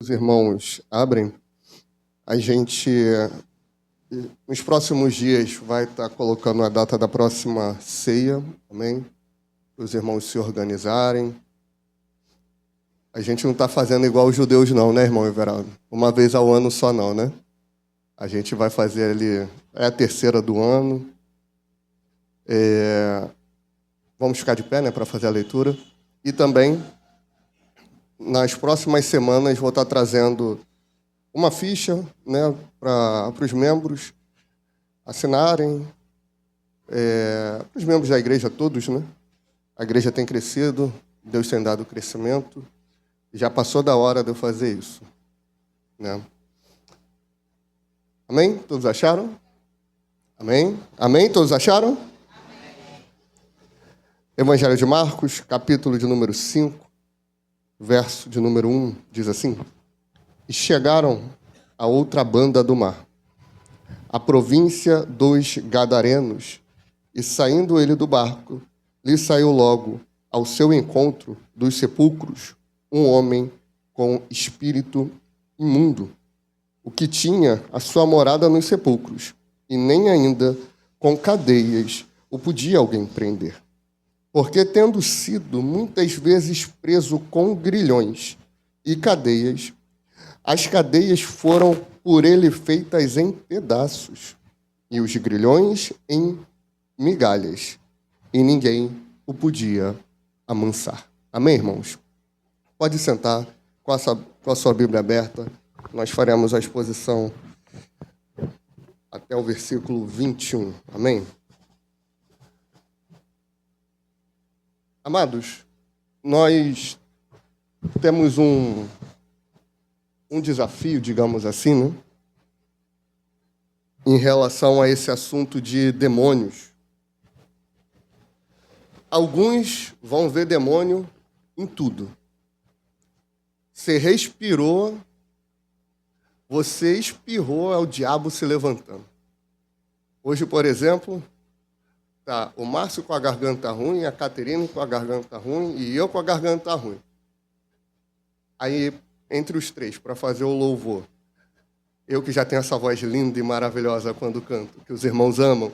os irmãos abrem, a gente, nos próximos dias, vai estar colocando a data da próxima ceia, amém? Para os irmãos se organizarem. A gente não está fazendo igual os judeus não, né, irmão Everaldo? Uma vez ao ano só não, né? A gente vai fazer ali, é a terceira do ano. Vamos ficar de pé, né, para fazer a leitura. E também, nas próximas semanas, vou estar trazendo uma ficha, né, para os membros assinarem, para os membros da igreja todos, né? A igreja tem crescido, Deus tem dado crescimento. Já passou da hora de eu fazer isso, né? Amém? Todos acharam? Amém? Amém? Todos acharam? Amém. Evangelho de Marcos, capítulo de número 5, verso de número 1, diz assim: E chegaram a outra banda do mar, a província dos Gadarenos, e saindo ele do barco, lhe saiu logo ao seu encontro dos sepulcros um homem com espírito imundo, o que tinha a sua morada nos sepulcros, e nem ainda com cadeias o podia alguém prender. Porque, tendo sido muitas vezes preso com grilhões e cadeias, as cadeias foram por ele feitas em pedaços, e os grilhões em migalhas, e ninguém o podia amansar. Amém, irmãos? Pode sentar com a sua Bíblia aberta. Nós faremos a exposição até o versículo 21. Amém? Amados, nós temos um desafio, digamos assim, né? Em relação a esse assunto de demônios. Alguns vão ver demônio em tudo. Você respirou, você espirrou, é o diabo se levantando. Hoje, por exemplo, tá o Márcio com a garganta ruim, a Caterine com a garganta ruim e eu com a garganta ruim. Aí, entre os três, para fazer o louvor, eu que já tenho essa voz linda e maravilhosa quando canto, que os irmãos amam,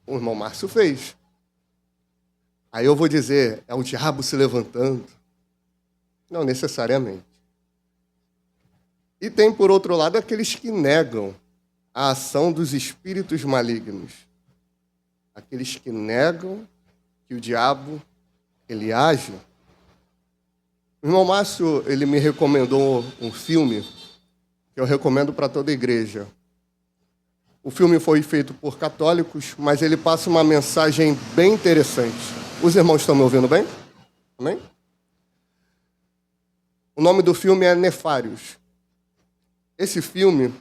o irmão Márcio fez. Aí eu vou dizer, é o diabo se levantando. Não necessariamente. E tem, por outro lado, aqueles que negam a ação dos espíritos malignos. Aqueles que negam que o diabo, ele age. O irmão Márcio, ele me recomendou um filme que eu recomendo para toda a igreja. O filme foi feito por católicos, mas ele passa uma mensagem bem interessante. Os irmãos estão me ouvindo bem? Amém? O nome do filme é Nefários. Esse filme,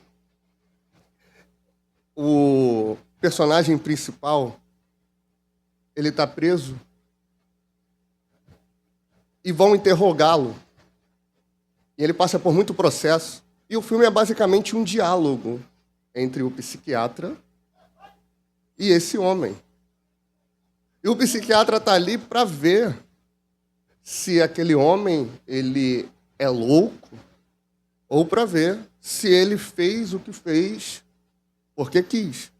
o personagem principal, ele está preso e vão interrogá-lo. E ele passa por muito processo. E o filme é basicamente um diálogo entre o psiquiatra e esse homem. E o psiquiatra está ali para ver se aquele homem ele é louco ou para ver se ele fez o que fez porque quis.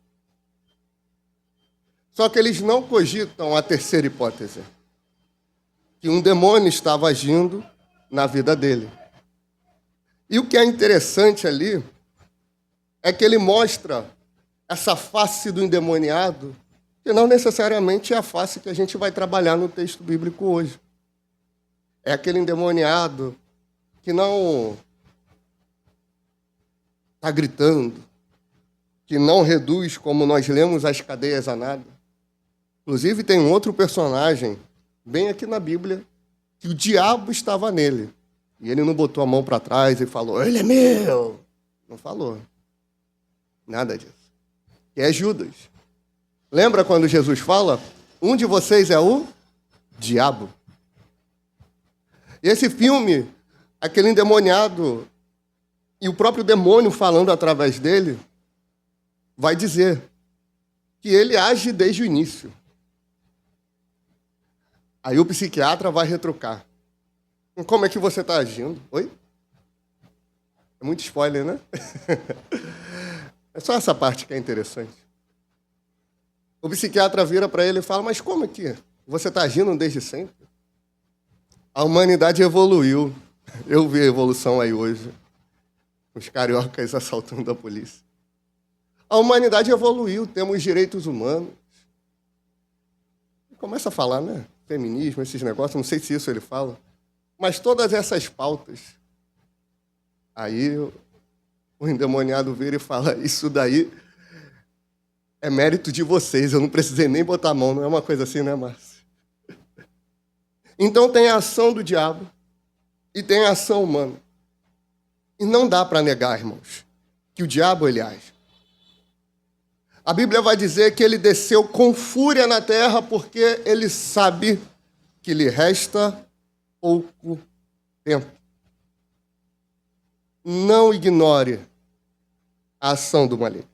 Só que eles não cogitam a terceira hipótese, que um demônio estava agindo na vida dele. E o que é interessante ali é que ele mostra essa face do endemoniado, que não necessariamente é a face que a gente vai trabalhar no texto bíblico hoje. É aquele endemoniado que não está gritando, que não reduz, como nós lemos, as cadeias a nada. Inclusive, tem um outro personagem, bem aqui na Bíblia, que o diabo estava nele. E ele não botou a mão para trás e falou, ele é meu. Não falou. Nada disso. Que é Judas. Lembra quando Jesus fala, um de vocês é o diabo? E esse filme, aquele endemoniado e o próprio demônio falando através dele, vai dizer que ele age desde o início. Aí o psiquiatra vai retrucar. Como é que você está agindo? Oi? É muito spoiler, né? É só essa parte que é interessante. O psiquiatra vira para ele e fala, mas como é que você está agindo desde sempre? A humanidade evoluiu. Eu vi a evolução aí hoje. Os cariocas assaltando a polícia. A humanidade evoluiu, temos direitos humanos. Começa a falar, né? Feminismo, esses negócios, não sei se isso ele fala. Mas todas essas pautas. Aí o endemoniado vira e fala, isso daí é mérito de vocês, eu não precisei nem botar a mão. Não é uma coisa assim, né, Márcia? Então tem a ação do diabo e tem a ação humana. E não dá para negar, irmãos, que o diabo ele age. A Bíblia vai dizer que ele desceu com fúria na terra porque ele sabe que lhe resta pouco tempo. Não ignore a ação do maligno.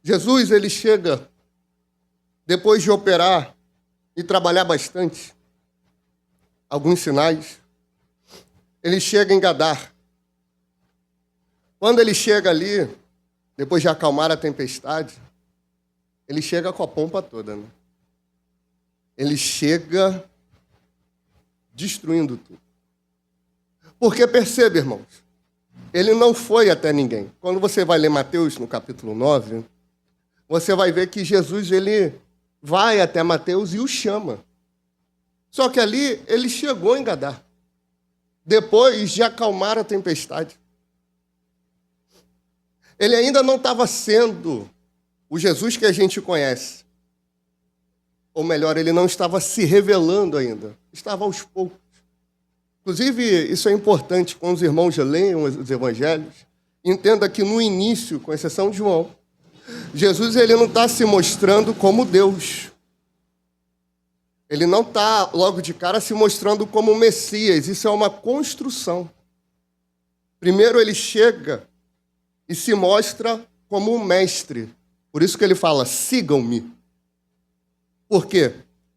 Jesus, ele chega, depois de operar e trabalhar bastante, alguns sinais, ele chega em Gadar. Quando ele chega ali, depois de acalmar a tempestade, ele chega com a pompa toda, né? Ele chega destruindo tudo. Porque percebe, irmãos, ele não foi até ninguém. Quando você vai ler Mateus, no capítulo 9, você vai ver que Jesus ele vai até Mateus e o chama. Só que ali ele chegou em Gadar, depois de acalmar a tempestade. Ele ainda não estava sendo o Jesus que a gente conhece. Ou melhor, ele não estava se revelando ainda. Estava aos poucos. Inclusive, isso é importante quando os irmãos leiam os evangelhos. Entenda que no início, com exceção de João, Jesus ele não está se mostrando como Deus. Ele não está, logo de cara, se mostrando como Messias. Isso é uma construção. Primeiro ele chega e se mostra como um mestre. Por isso que ele fala, sigam-me. Por quê?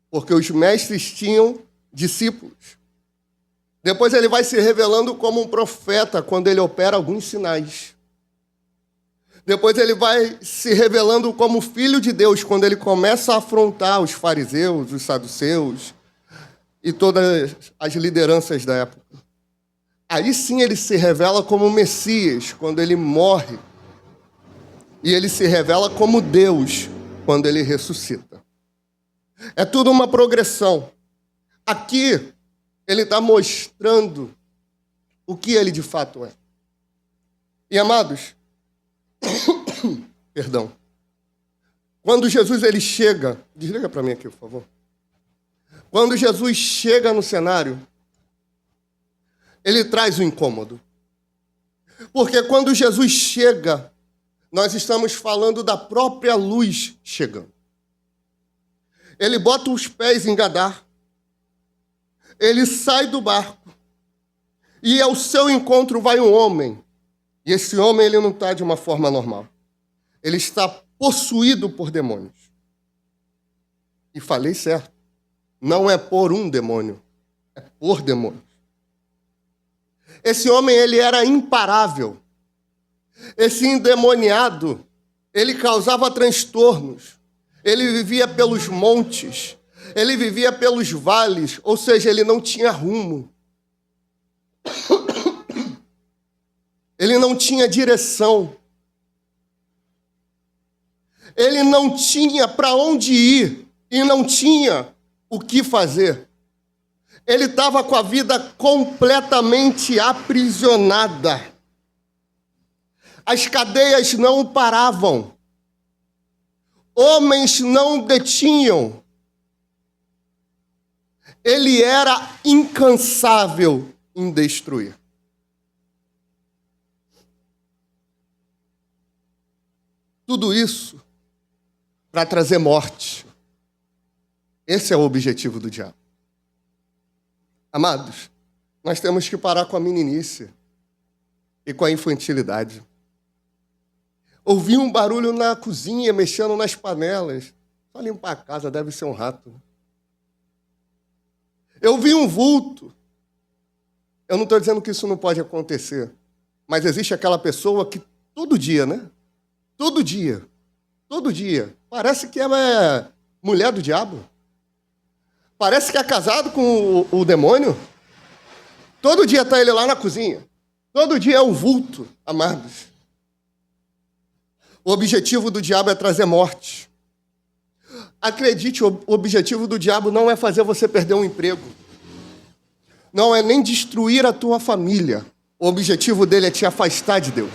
Porque os mestres tinham discípulos. Depois ele vai se revelando como um profeta quando ele opera alguns sinais. Depois ele vai se revelando como filho de Deus quando ele começa a afrontar os fariseus, os saduceus e todas as lideranças da época. Aí sim ele se revela como Messias quando ele morre. E ele se revela como Deus quando ele ressuscita. É tudo uma progressão. Aqui ele está mostrando o que ele de fato é. E amados, perdão, quando Jesus ele chega, desliga para mim aqui, por favor. Quando Jesus chega no cenário, ele traz o incômodo. Porque quando Jesus chega, nós estamos falando da própria luz chegando. Ele bota os pés em Gadar, ele sai do barco, e ao seu encontro vai um homem. E esse homem ele não está de uma forma normal. Ele está possuído por demônios. E falei certo. Não é por um demônio, é por demônios. Esse homem ele era imparável. Esse endemoniado, ele causava transtornos. Ele vivia pelos montes, ele vivia pelos vales, ou seja, ele não tinha rumo. Ele não tinha direção. Ele não tinha para onde ir e não tinha o que fazer. Ele estava com a vida completamente aprisionada. As cadeias não o paravam. Homens não o detinham. Ele era incansável em destruir. Tudo isso para trazer morte. Esse é o objetivo do diabo. Amados, nós temos que parar com a meninice e com a infantilidade. Ouvi um barulho na cozinha, mexendo nas panelas. Só limpar a casa, deve ser um rato. Eu vi um vulto. Eu não estou dizendo que isso não pode acontecer, Mas existe aquela pessoa que todo dia, né? Todo dia, parece que ela é mulher do diabo. Parece que é casado com o demônio. Todo dia está ele lá na cozinha. Todo dia é um vulto, amados. O objetivo do diabo é trazer morte. Acredite, o objetivo do diabo não é fazer você perder um emprego. Não é nem destruir a tua família. O objetivo dele é te afastar de Deus.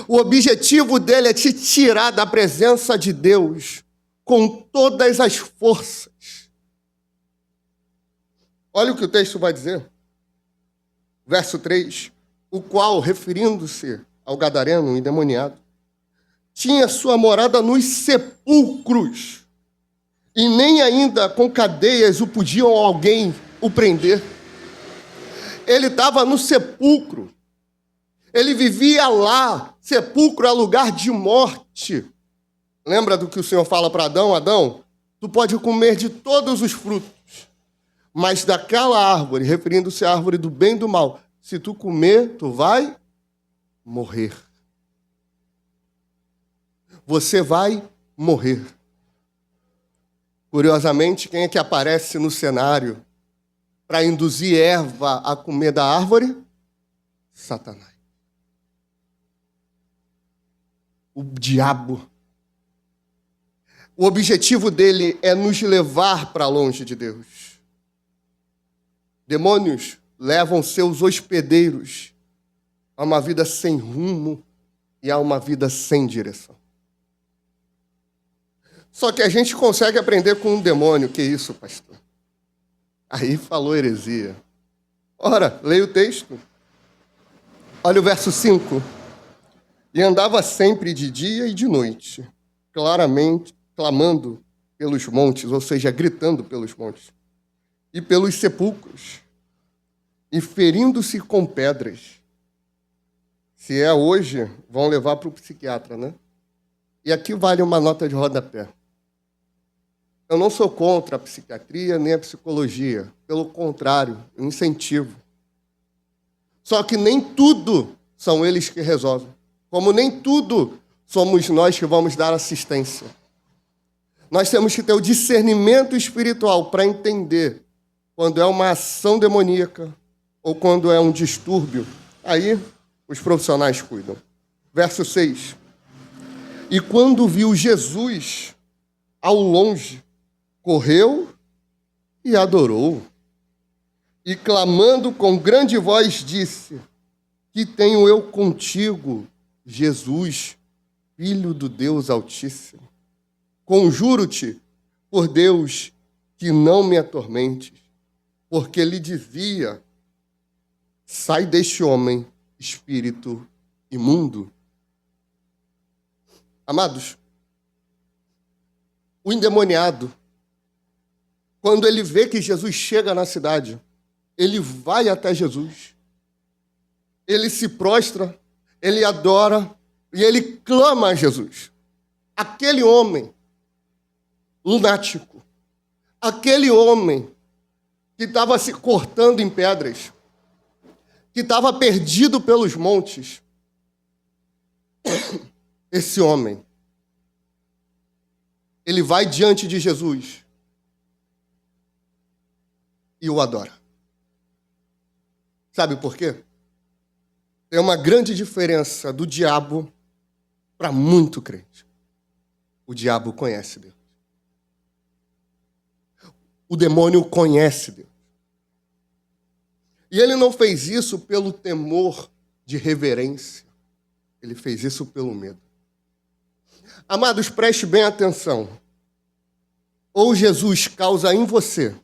O objetivo dele é te tirar da presença de Deus com todas as forças. Olha o que o texto vai dizer. Verso 3. O qual, referindo-se ao gadareno endemoniado, tinha sua morada nos sepulcros, e nem ainda com cadeias o podiam alguém o prender. Ele estava no sepulcro. Ele vivia lá. Sepulcro é lugar de morte. Lembra do que o Senhor fala para Adão? Adão, tu pode comer de todos os frutos, mas daquela árvore, referindo-se à árvore do bem e do mal, se tu comer, tu vai morrer. Você vai morrer. Curiosamente, quem é que aparece no cenário para induzir Eva a comer da árvore? Satanás. O diabo. O objetivo dele é nos levar para longe de Deus. Demônios levam seus hospedeiros a uma vida sem rumo e a uma vida sem direção. Só que a gente consegue aprender com um demônio. Que isso, pastor? Aí falou heresia. Ora, leia o texto. Olha o verso 5. E andava sempre de dia e de noite, claramente, clamando pelos montes, ou seja, gritando pelos montes, e pelos sepulcros, e ferindo-se com pedras. Se é hoje, vão levar para o psiquiatra, né? E aqui vale uma nota de rodapé. Eu não sou contra a psiquiatria nem a psicologia. Pelo contrário, eu incentivo. Só que nem tudo são eles que resolvem. Como nem tudo somos nós que vamos dar assistência. Nós temos que ter o discernimento espiritual para entender quando é uma ação demoníaca ou quando é um distúrbio. Aí os profissionais cuidam. Verso 6. E quando viu Jesus ao longe, correu e adorou. E clamando com grande voz disse: que tenho eu contigo, Jesus, Filho do Deus Altíssimo? Conjuro-te por Deus que não me atormentes, porque lhe dizia: sai deste homem, espírito imundo. Amados, o endemoniado, quando ele vê que Jesus chega na cidade, ele vai até Jesus, ele se prostra, ele adora e ele clama a Jesus. Aquele homem lunático, aquele homem que estava se cortando em pedras, que estava perdido pelos montes, esse homem, ele vai diante de Jesus e o adora. Sabe por quê? Tem uma grande diferença do diabo para muito crente. O diabo conhece Deus. O demônio conhece Deus. E ele não fez isso pelo temor de reverência. Ele fez isso pelo medo. Amados, preste bem atenção. Ou Jesus causa em você,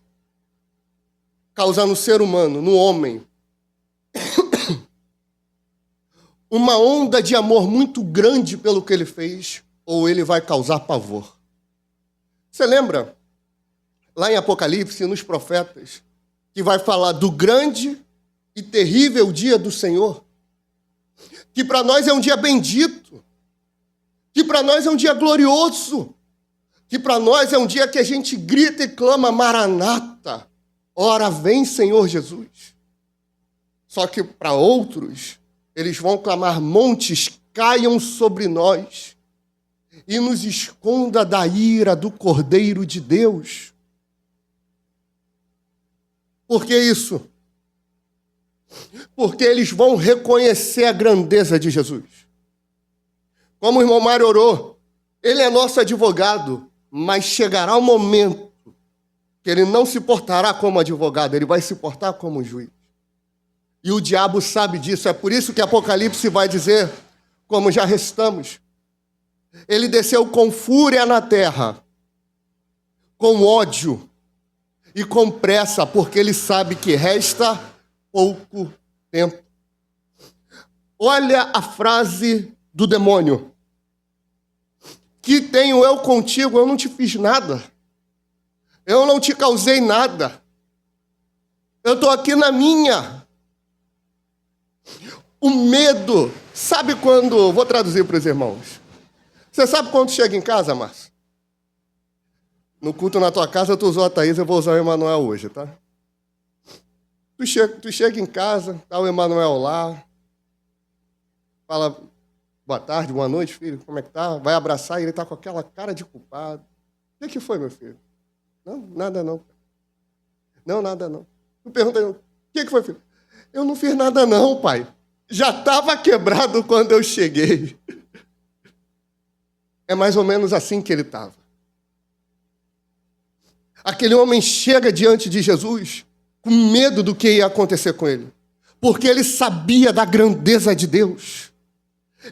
causa no ser humano, no homem, uma onda de amor muito grande pelo que ele fez, ou ele vai causar pavor. Você lembra, lá em Apocalipse, nos profetas, que vai falar do grande e terrível dia do Senhor, que para nós é um dia bendito, que para nós é um dia glorioso, que para nós é um dia que a gente grita e clama: Maranata, ora vem, Senhor Jesus. Só que para outros, eles vão clamar: montes caiam sobre nós e nos esconda da ira do Cordeiro de Deus. Por que isso? Porque eles vão reconhecer a grandeza de Jesus. Como o irmão Mário orou, ele é nosso advogado, mas chegará um momento que ele não se portará como advogado, ele vai se portar como juiz. E o diabo sabe disso, é por isso que Apocalipse vai dizer, como já recitamos, ele desceu com fúria na terra, com ódio e com pressa, porque ele sabe que resta pouco tempo. Olha a frase do demônio: que tenho eu contigo, eu não te fiz nada. Eu não te causei nada. Eu estou aqui na minha. O medo, sabe quando... Vou traduzir para os irmãos. Você sabe quando chega em casa, Márcio? No culto na tua casa, tu usou a Thaís, eu vou usar o Emanuel hoje, tá? Tu chega em casa, tá o Emanuel lá, fala: boa tarde, boa noite, filho, como é que tá? Vai abraçar e ele tá com aquela cara de culpado. O que foi, meu filho? Não, nada não. Não, nada não. Tu pergunta: o que foi, filho? Eu não fiz nada não, pai. Já estava quebrado quando eu cheguei. É mais ou menos assim que ele estava. Aquele homem chega diante de Jesus com medo do que ia acontecer com ele, porque ele sabia da grandeza de Deus.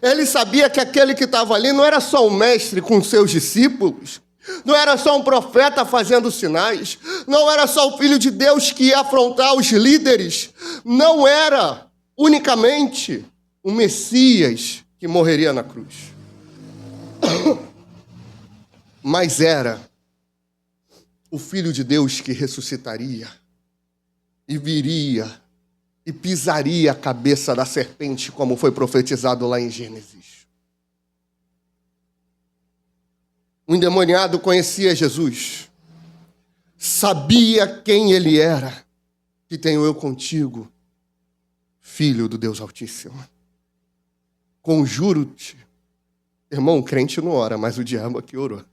Ele sabia que aquele que estava ali não era só um mestre com seus discípulos, não era só um profeta fazendo sinais, não era só o Filho de Deus que ia afrontar os líderes, não era unicamente o Messias que morreria na cruz, mas era o Filho de Deus que ressuscitaria e viria e pisaria a cabeça da serpente, como foi profetizado lá em Gênesis. O endemoniado conhecia Jesus, sabia quem ele era. Que tenho eu contigo, Filho do Deus Altíssimo. Conjuro-te. Irmão, o crente não ora, mas o diabo aqui orou.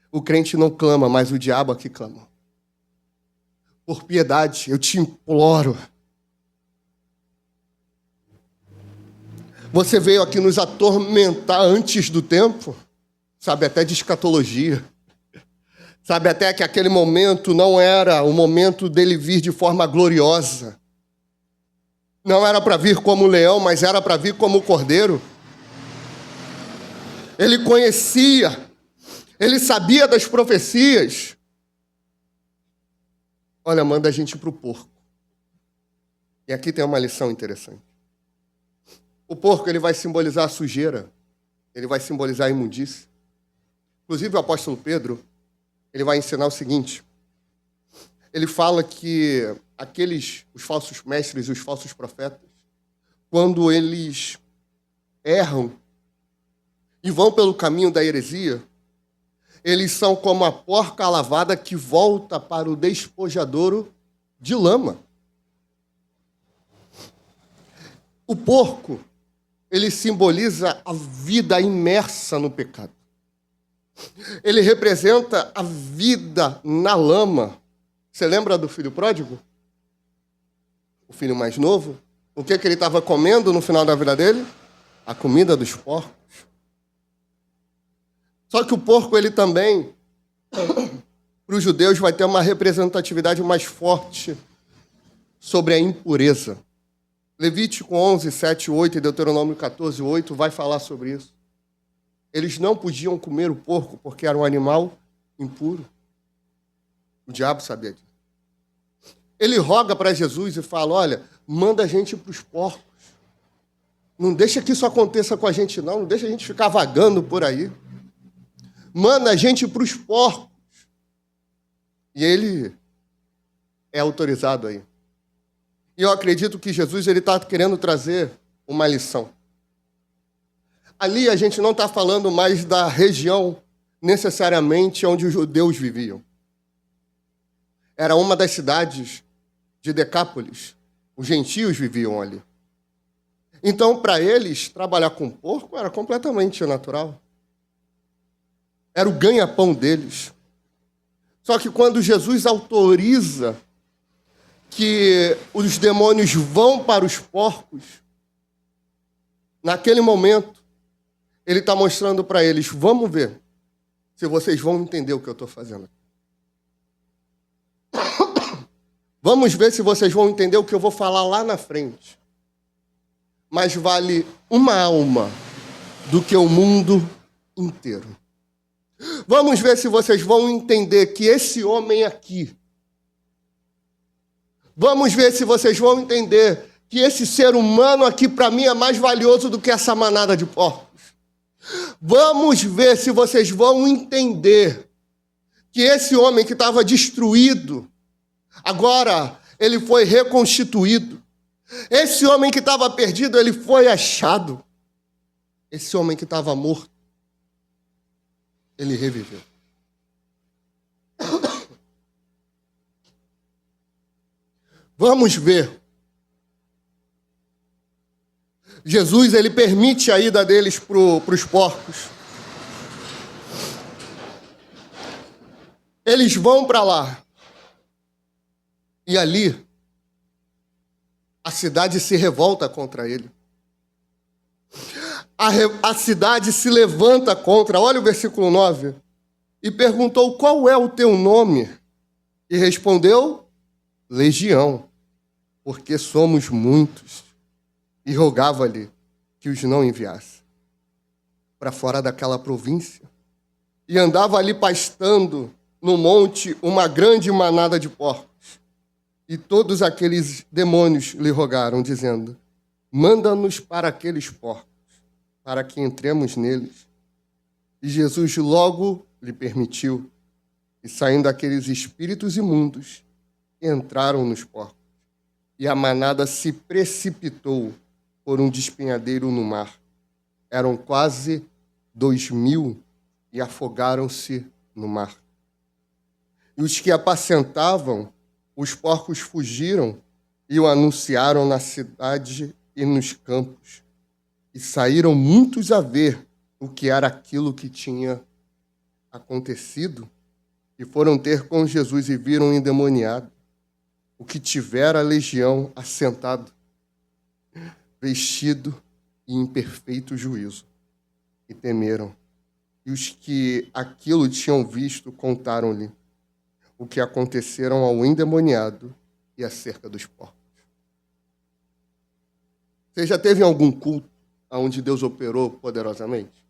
O crente não clama, mas o diabo aqui clamou. Por piedade, eu te imploro. Você veio aqui nos atormentar antes do tempo, sabe até de escatologia. Sabe até que aquele momento não era o momento dele vir de forma gloriosa. Não era para vir como leão, mas era para vir como cordeiro. Ele conhecia, ele sabia das profecias. Olha, manda a gente para o porco. E aqui tem uma lição interessante. O porco, ele vai simbolizar a sujeira, ele vai simbolizar a imundícia. Inclusive, o apóstolo Pedro, ele vai ensinar o seguinte. Ele fala que os falsos mestres e os falsos profetas, quando eles erram e vão pelo caminho da heresia, eles são como a porca lavada que volta para o despojadouro de lama. O porco, ele simboliza a vida imersa no pecado. Ele representa a vida na lama. Você lembra do filho pródigo? O filho mais novo? O que ele estava comendo no final da vida dele? A comida dos porcos. Só que o porco, ele também, para os judeus, vai ter uma representatividade mais forte sobre a impureza. Levítico 11, 7, 8 e Deuteronômio 14, 8 vai falar sobre isso. Eles não podiam comer o porco porque era um animal impuro. O diabo sabia disso. Ele roga para Jesus e fala: olha, manda a gente para os porcos. Não deixa que isso aconteça com a gente, não. Não deixa a gente ficar vagando por aí. Manda a gente para os porcos. E ele é autorizado aí. E eu acredito que Jesus está querendo trazer uma lição. Ali a gente não está falando mais da região necessariamente onde os judeus viviam. Era uma das cidades de Decápolis, Os gentios viviam ali. Então, para eles, trabalhar com porco era completamente natural. Era o ganha-pão deles. Só que quando Jesus autoriza que os demônios vão para os porcos, naquele momento, ele está mostrando para eles, vamos ver se vocês vão entender o que eu estou fazendo. Vamos ver se vocês vão entender o que eu vou falar lá na frente. Mas vale uma alma do que o mundo inteiro. Vamos ver se vocês vão entender que esse homem aqui, vamos ver se vocês vão entender que esse ser humano aqui para mim é mais valioso do que essa manada de porcos. Vamos ver se vocês vão entender que esse homem que estava destruído, agora ele foi reconstituído. Esse homem que estava perdido, ele foi achado. Esse homem que estava morto, ele reviveu. Vamos ver. Jesus, ele permite a ida deles para os porcos. Eles vão para lá. E ali, a cidade se revolta contra ele. A cidade se levanta contra, olha o versículo 9, e perguntou, qual é o teu nome? E respondeu, Legião, porque somos muitos. E rogava-lhe que os não enviasse para fora daquela província. E andava ali pastando no monte uma grande manada de porcos. E todos aqueles demônios lhe rogaram, dizendo, manda-nos para aqueles porcos, para que entremos neles. E Jesus logo lhe permitiu. E saindo aqueles espíritos imundos, entraram nos porcos. E a manada se precipitou por um despenhadeiro no mar. Eram quase 2.000 e afogaram-se no mar. E os que apacentavam, os porcos fugiram e o anunciaram na cidade e nos campos. E saíram muitos a ver o que era aquilo que tinha acontecido. E foram ter com Jesus e viram o endemoniado, o que tivera a legião assentado, vestido e em perfeito juízo. E temeram. E os que aquilo tinham visto contaram-lhe o que aconteceram ao endemoniado e acerca dos porcos. Você já teve algum culto onde Deus operou poderosamente?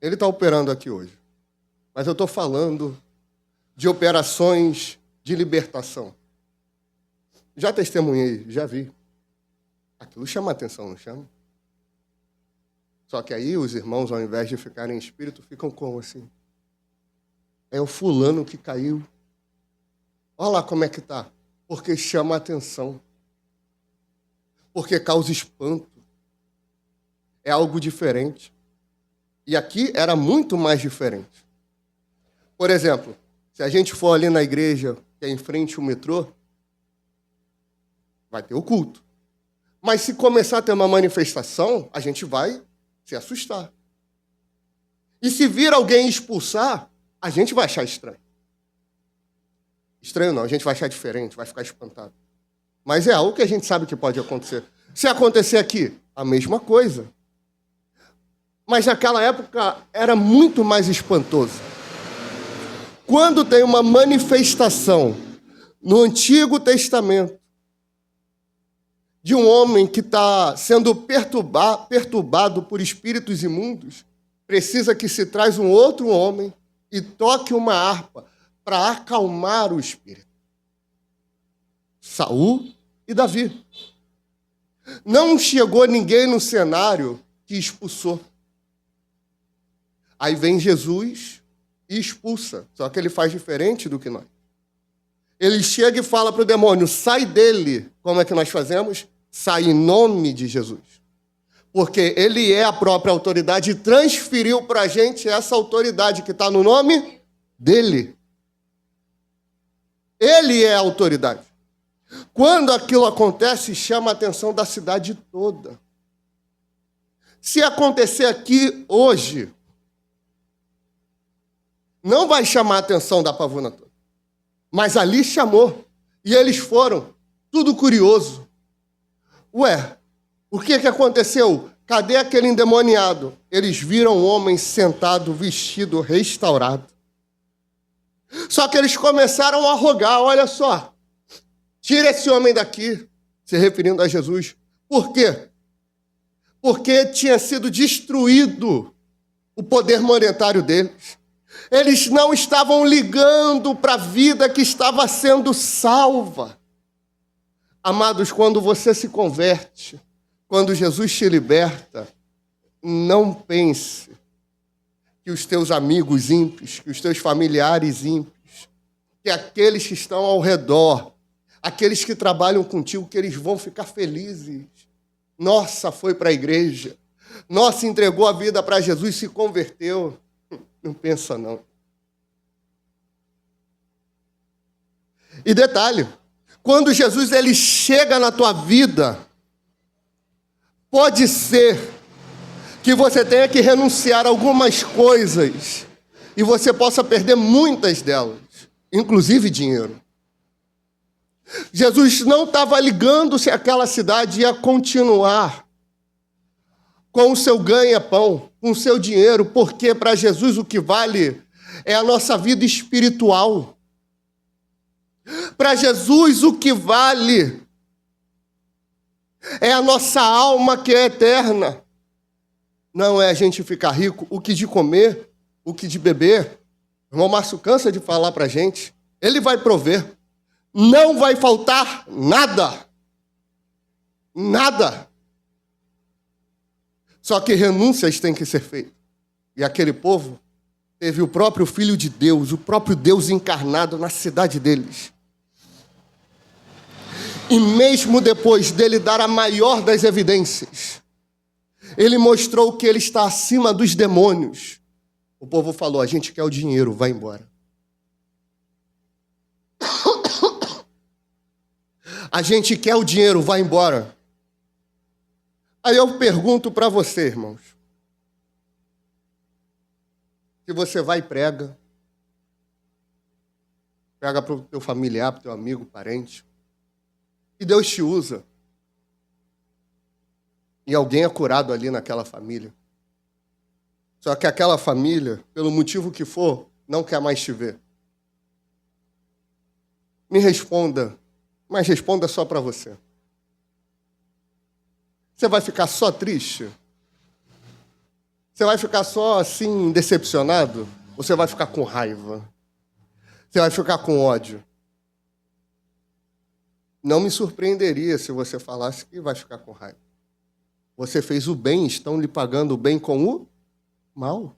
Ele está operando aqui hoje. Mas eu estou falando de operações de libertação. Já testemunhei, já vi. Aquilo chama atenção, não chama? Só que aí os irmãos, ao invés de ficarem em espírito, ficam como assim? É o fulano que caiu. Olha lá como é que está. Porque chama atenção. Porque causa espanto. É algo diferente. E aqui era muito mais diferente. Por exemplo, se a gente for ali na igreja, que é em frente ao metrô, vai ter o culto. Mas se começar a ter uma manifestação, a gente vai se assustar. E se vir alguém expulsar, a gente vai achar estranho. Estranho não, a gente vai achar diferente, vai ficar espantado. Mas é algo que a gente sabe que pode acontecer. Se acontecer aqui, a mesma coisa. Mas naquela época era muito mais espantoso. Quando tem uma manifestação no Antigo Testamento de um homem que está sendo perturbado por espíritos imundos, precisa que se traz um outro homem e toque uma harpa para acalmar o espírito. Saul e Davi. Não chegou ninguém no cenário que expulsou. Aí vem Jesus e expulsa. Só que ele faz diferente do que nós. Ele chega e fala para o demônio, sai dele. Como é que nós fazemos? Sai em nome de Jesus. Porque ele é a própria autoridade e transferiu para a gente essa autoridade que está no nome dele. Ele é a autoridade. Quando aquilo acontece, chama a atenção da cidade toda. Se acontecer aqui hoje, não vai chamar a atenção da Pavuna toda. Mas ali chamou. E eles foram, tudo curioso. Ué, o que aconteceu? Cadê aquele endemoniado? Eles viram um homem sentado, vestido, restaurado. Só que eles começaram a rogar, olha só, tira esse homem daqui, se referindo a Jesus. Por quê? Porque tinha sido destruído o poder monetário deles. Eles não estavam ligando para a vida que estava sendo salva. Amados, quando você se converte, quando Jesus te liberta, não pense que os teus amigos ímpios, que os teus familiares ímpios, que aqueles que estão ao redor, aqueles que trabalham contigo, que eles vão ficar felizes. Nossa, foi para a igreja. Nossa, entregou a vida para Jesus e se converteu. Não pensa, não. E detalhe, quando Jesus ele chega na tua vida, pode ser que você tenha que renunciar a algumas coisas e você possa perder muitas delas, inclusive dinheiro. Jesus não estava ligando se aquela cidade ia continuar com o seu ganha-pão, com o seu dinheiro, porque para Jesus o que vale é a nossa vida espiritual. Para Jesus o que vale é a nossa alma que é eterna. Não é a gente ficar rico, o que de comer, o que de beber. O irmão Márcio cansa de falar para a gente. Ele vai prover. Não vai faltar nada. Nada. Só que renúncias têm que ser feitas. E aquele povo teve o próprio Filho de Deus, o próprio Deus encarnado na cidade deles. E mesmo depois dele dar a maior das evidências, ele mostrou que ele está acima dos demônios. O povo falou, a gente quer o dinheiro, vai embora. A gente quer o dinheiro, vai embora. Aí eu pergunto para você, irmãos. Se você vai e prega para o teu familiar, para o teu amigo, parente, e Deus te usa, e alguém é curado ali naquela família. Só que aquela família, pelo motivo que for, não quer mais te ver. Me responda, mas responda só para você. Você vai ficar só triste? Você vai ficar só assim, decepcionado? Ou você vai ficar com raiva? Você vai ficar com ódio? Não me surpreenderia se você falasse que vai ficar com raiva. Você fez o bem, estão lhe pagando o bem com o mal.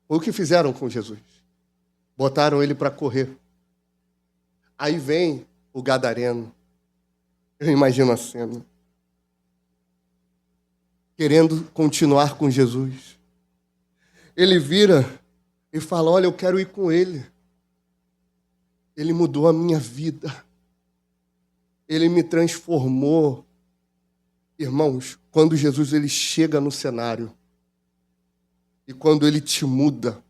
Foi o que fizeram com Jesus. Botaram ele para correr. Aí vem o gadareno. Eu imagino a cena. Querendo continuar com Jesus. Ele vira e fala, olha, eu quero ir com ele. Ele mudou a minha vida. Ele me transformou. Irmãos, quando Jesus ele chega no cenário e quando ele te muda,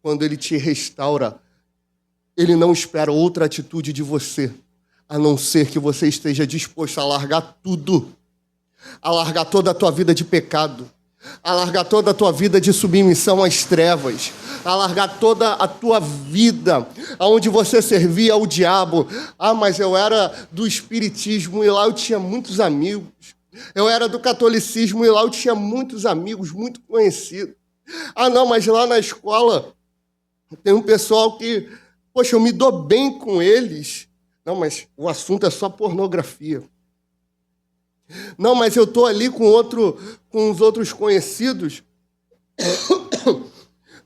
quando ele te restaura, ele não espera outra atitude de você, a não ser que você esteja disposto a largar tudo, a largar toda a tua vida de pecado, a largar toda a tua vida de submissão às trevas, a largar toda a tua vida onde você servia ao diabo. Ah, mas eu era do espiritismo e lá eu tinha muitos amigos. Eu era do catolicismo e lá eu tinha muitos amigos, muito conhecidos. Ah, não, mas lá na escola tem um pessoal que, poxa, eu me dou bem com eles. Não, mas o assunto é só pornografia. Não, mas eu estou ali com os outros conhecidos.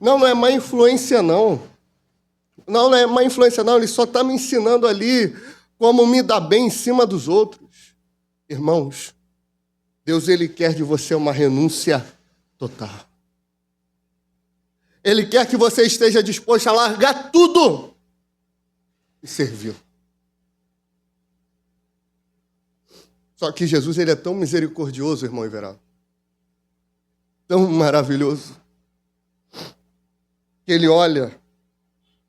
Não é má influência, não. Não é má influência, não. Ele só está me ensinando ali como me dar bem em cima dos outros. Irmãos, Deus ele quer de você uma renúncia total. Ele quer que você esteja disposto a largar tudo e servi-lo. Só que Jesus, ele é tão misericordioso, irmão Everaldo, tão maravilhoso, que ele olha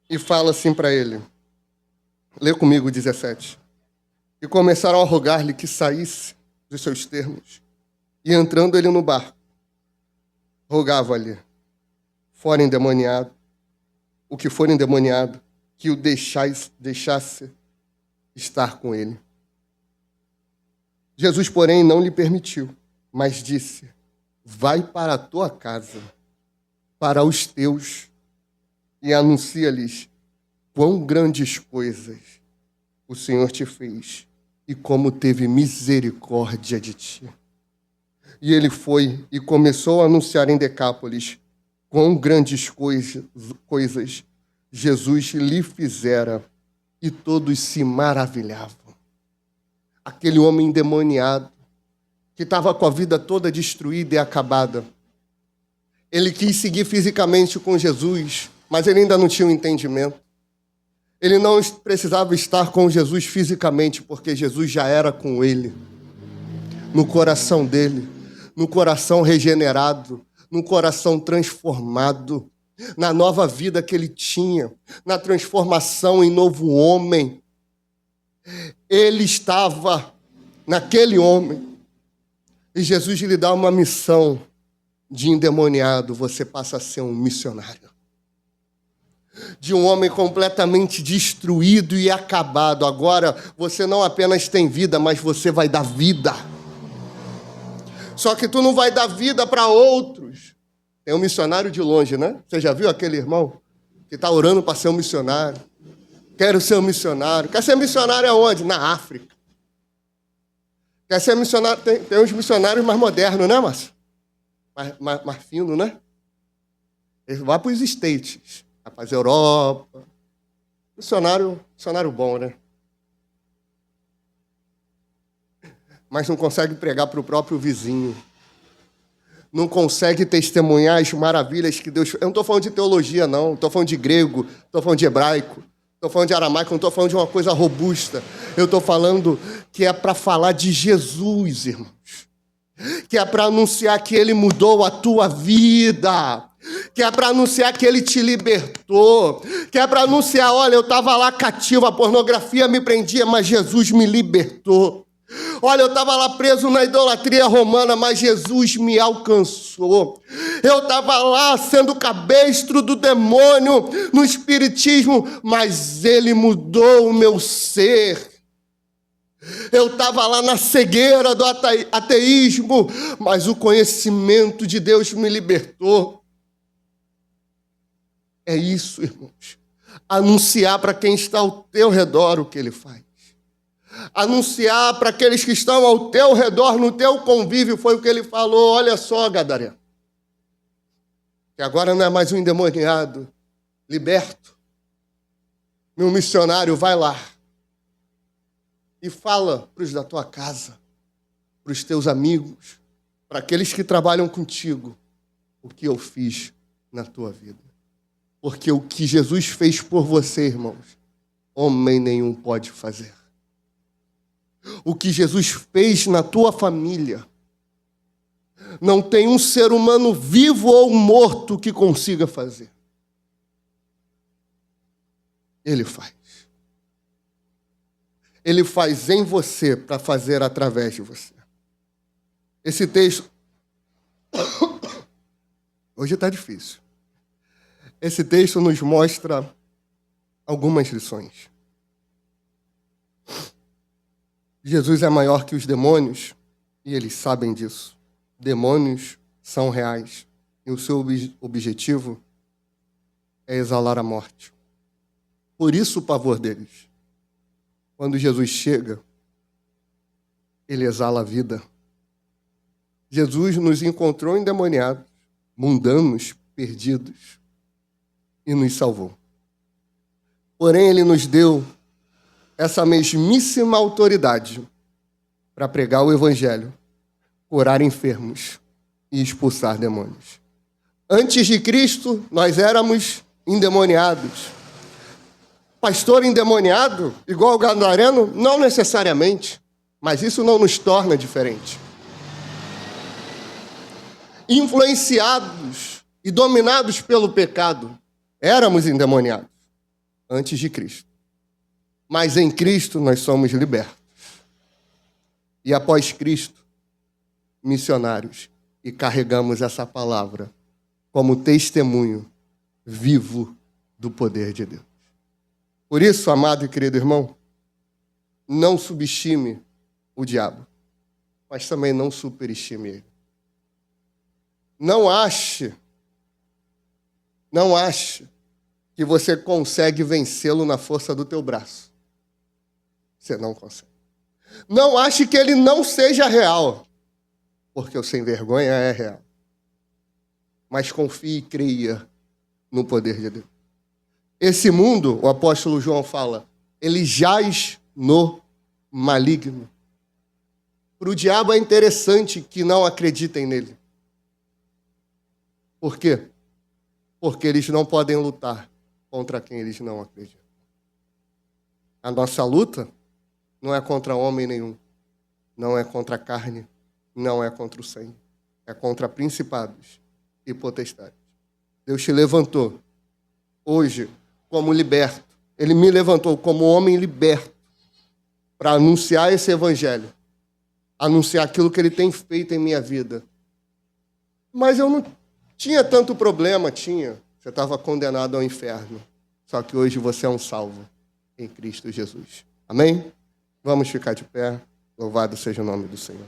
e fala assim para ele. Lê comigo o 17. E começaram a rogar-lhe que saísse dos seus termos. E entrando ele no barco, rogava-lhe, fora endemoniado, o que for endemoniado, que o deixasse estar com ele. Jesus, porém, não lhe permitiu, mas disse, vai para a tua casa, para os teus, e anuncia-lhes quão grandes coisas o Senhor te fez e como teve misericórdia de ti. E ele foi e começou a anunciar em Decápolis quão grandes coisas Jesus lhe fizera, e todos se maravilhavam. Aquele homem endemoniado, que estava com a vida toda destruída e acabada, ele quis seguir fisicamente com Jesus, mas ele ainda não tinha um entendimento. Ele não precisava estar com Jesus fisicamente, porque Jesus já era com ele, no coração dele, no coração regenerado, no coração transformado, na nova vida que ele tinha, na transformação em novo homem. Ele estava naquele homem. E Jesus lhe dá uma missão de endemoniado, você passa a ser um missionário. De um homem completamente destruído e acabado. Agora, você não apenas tem vida, mas você vai dar vida. Só que tu não vai dar vida para outros. Tem um missionário de longe, né? Você já viu aquele irmão que está orando para ser um missionário? Quero ser um missionário. Quer ser missionário aonde? Na África. Quer ser missionário? Tem uns missionários mais modernos, né, Márcio? Mais fino, né? Ele vai para os States. Vai para a Europa. Missionário bom, né? Mas não consegue pregar para o próprio vizinho. Não consegue testemunhar as maravilhas que Deus... Eu não estou falando de teologia, não. Estou falando de grego, estou falando de hebraico, estou falando de aramaico, não estou falando de uma coisa robusta. Eu estou falando que é para falar de Jesus, irmãos. Que é para anunciar que Ele mudou a tua vida. Que é para anunciar que Ele te libertou. Que é para anunciar, olha, eu estava lá cativo, a pornografia me prendia, mas Jesus me libertou. Olha, eu estava lá preso na idolatria romana, mas Jesus me alcançou. Eu estava lá sendo cabestro do demônio no espiritismo, mas Ele mudou o meu ser. Eu estava lá na cegueira do ateísmo, mas o conhecimento de Deus me libertou. É isso, irmãos. Anunciar para quem está ao teu redor o que Ele faz. Anunciar para aqueles que estão ao teu redor, no teu convívio, foi o que Ele falou. Olha só, Gadareno, que agora não é mais um endemoniado, liberto. Meu missionário, vai lá e fala para os da tua casa, para os teus amigos, para aqueles que trabalham contigo, o que eu fiz na tua vida. Porque o que Jesus fez por você, irmãos, homem nenhum pode fazer. O que Jesus fez na tua família, não tem um ser humano vivo ou morto que consiga fazer. Ele faz. Ele faz em você para fazer através de você. Esse texto... Hoje está difícil. Esse texto nos mostra algumas lições. Jesus é maior que os demônios e eles sabem disso. Demônios são reais e o seu objetivo é exalar a morte. Por isso o pavor deles. Quando Jesus chega, ele exala a vida. Jesus nos encontrou endemoniados, mundanos, perdidos, e nos salvou. Porém, ele nos deu essa mesmíssima autoridade para pregar o evangelho, curar enfermos e expulsar demônios. Antes de Cristo, nós éramos endemoniados. Pastor endemoniado, igual o gadareno? Não necessariamente, mas isso não nos torna diferente. Influenciados e dominados pelo pecado, éramos endemoniados antes de Cristo. Mas em Cristo nós somos libertos. E após Cristo, missionários, e carregamos essa palavra como testemunho vivo do poder de Deus. Por isso, amado e querido irmão, não subestime o diabo, mas também não superestime ele. Não ache que você consegue vencê-lo na força do teu braço. Você não consegue. Não ache que ele não seja real, porque o sem vergonha é real. Mas confie e creia no poder de Deus. Esse mundo, o apóstolo João fala, ele jaz no maligno. Para o diabo é interessante que não acreditem nele. Por quê? Porque eles não podem lutar contra quem eles não acreditam. A nossa luta não é contra homem nenhum. Não é contra a carne. Não é contra o sangue. É contra principados e potestades. Deus te levantou hoje como liberto. Ele me levantou como homem liberto para anunciar esse evangelho. Anunciar aquilo que ele tem feito em minha vida. Mas eu não tinha tanto problema, tinha. Você estava condenado ao inferno. Só que hoje você é um salvo em Cristo Jesus. Amém? Vamos ficar de pé. Louvado seja o nome do Senhor.